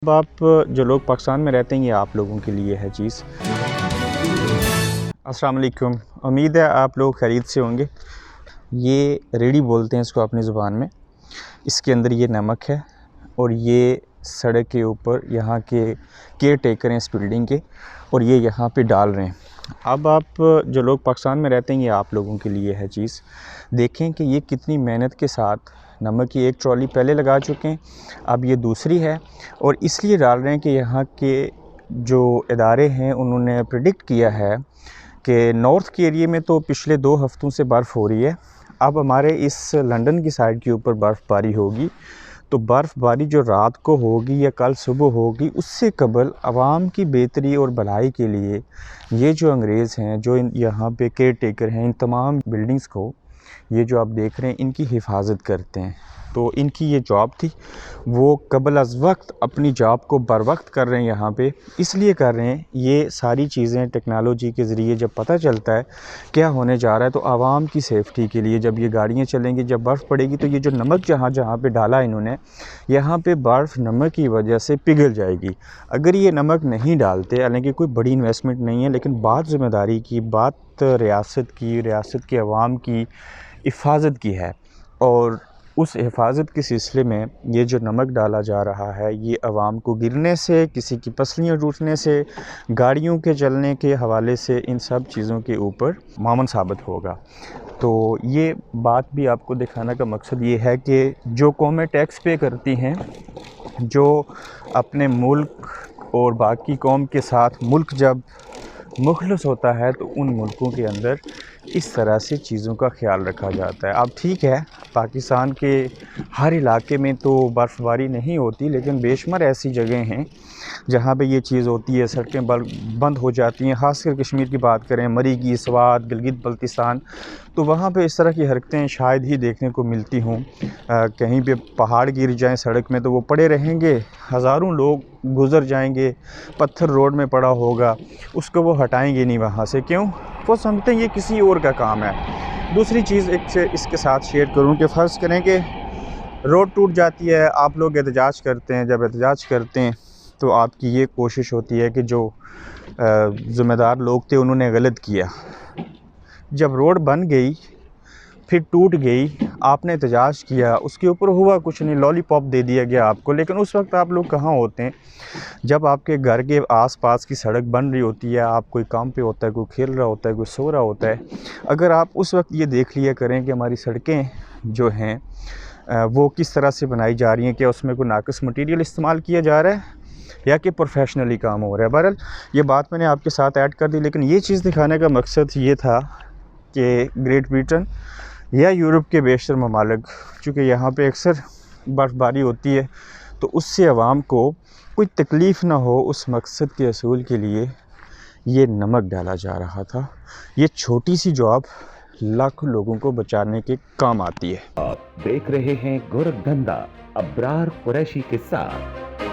अब आप जो लोग पाकिस्तान में रहते हैं ये आप लोगों के लिए है चीज़। अस्सलाम वालेकुम, उम्मीद है आप लोग खैरियत से होंगे। ये रेडी बोलते हैं इसको अपनी ज़ुबान में। इसके अंदर ये नमक है और ये सड़क के ऊपर यहाँ के केयर टेकर हैं इस बिल्डिंग के और ये यहाँ पे डाल रहे हैं। अब आप जो लोग पाकिस्तान में रहते हैं ये आप लोगों के लिए है चीज़। देखें कि ये कितनी मेहनत के साथ नमक की एक ट्रॉली पहले लगा चुके हैं, अब ये दूसरी है और इसलिए डाल रहे हैं कि यहाँ के जो इदारे हैं उन्होंने प्रेडिक्ट किया है कि नॉर्थ के एरिया में तो पिछले 2 हफ़्तों से बर्फ़ हो रही है। अब हमारे इस लंदन की साइड के ऊपर बर्फ़बारी होगी, तो बर्फ़बारी जो रात को होगी या कल सुबह होगी उससे कबल आवाम की बेहतरी और भलाई के लिए ये जो अंग्रेज़ हैं जो यहाँ पे केयर टेकर हैं इन तमाम बिल्डिंग्स को, ये जो आप देख रहे हैं इनकी हिफाजत करते हैं। तो इनकी ये जॉब थी, वो कबल अज़ वक्त अपनी जॉब को बर वक्त कर रहे हैं यहाँ पे, इसलिए कर रहे हैं। ये सारी चीज़ें टेक्नोलॉजी के ज़रिए जब पता चलता है क्या होने जा रहा है तो आवाम की सेफ्टी के लिए जब ये गाड़ियाँ चलेंगी, जब बर्फ़ पड़ेगी तो ये जो नमक जहाँ जहाँ पे डाला इन्होंने, यहाँ पे बर्फ़ नमक की वजह से पिघल जाएगी। अगर ये नमक नहीं डालते, हालांकि कोई बड़ी इन्वेस्टमेंट नहीं है, लेकिन बात ज़िम्मेदारी की, बात रियासत की आवाम की हिफाजत की है और उस हिफाजत के सिलसिले में ये जो नमक डाला जा रहा है ये आवाम को गिरने से, किसी की पसलियाँ टूटने से, गाड़ियों के चलने के हवाले से, इन सब चीज़ों के ऊपर मामून साबित होगा। तो ये बात भी आपको दिखाने का मकसद ये है कि जो कौमें टैक्स पे करती हैं, जो अपने मुल्क और बाकी कौम के साथ मुल्क जब मुखलस होता है तो उन मुल्कों के अंदर इस तरह से चीज़ों का ख्याल रखा जाता है। अब ठीक है, पाकिस्तान के हर इलाके में तो बर्फ़बारी नहीं होती, लेकिन बेशुमार ऐसी जगह हैं जहाँ पे ये चीज़ होती है, सड़कें बंद हो जाती हैं। ख़ासकर कश्मीर की बात करें, मरी की स्वात, गिलगित बल्तिस्तान, तो वहाँ पे इस तरह की हरकतें शायद ही देखने को मिलती हों। कहीं पे पहाड़ गिर जाएं सड़क में तो वो पड़े रहेंगे, हज़ारों लोग गुज़र जाएंगे, पत्थर रोड में पड़ा होगा, उसको वो हटाएंगे नहीं वहाँ से। क्यों? वो समझते हैं ये किसी और का काम है। दूसरी चीज़ इसके साथ शेयर करूँ कि फ़र्ज़ करें कि रोड टूट जाती है, आप लोग एहतजाज करते हैं। जब एहतजाज करते हैं तो आपकी ये कोशिश होती है कि जो ज़िम्मेदार लोग थे उन्होंने गलत किया। जब रोड बन गई, फिर टूट गई, आपने एहतजाज किया, उसके ऊपर हुआ कुछ नहीं, लॉलीपॉप दे दिया गया आपको, लेकिन उस वक्त आप लोग कहाँ होते हैं? जब आपके घर के आसपास की सड़क बन रही होती है, आप कोई काम पे होता है, कोई खेल रहा होता है, कोई सो रहा होता है। अगर आप उस वक्त ये देख लिया करें कि हमारी सड़कें जो हैं वो किस तरह से बनाई जा रही हैं, क्या उसमें कोई नाक़िस मटीरियल इस्तेमाल किया जा रहा है या कि प्रोफेशनली काम हो रहा है। बहरहाल ये बात मैंने आपके साथ ऐड कर दी, लेकिन ये चीज़ दिखाने का मकसद ये था कि ग्रेट ब्रिटेन या यूरोप के बेशतर ममालिक, चूँकि यहाँ पे अक्सर बर्फ़बारी होती है तो उससे आवाम को कोई तकलीफ़ ना हो, उस मकसद के असूल के लिए ये नमक डाला जा रहा था। ये छोटी सी जॉब लाखों लोगों को बचाने के काम आती है। आप देख रहे हैं गोरखधंधा अब्रार कुरैशी के साथ।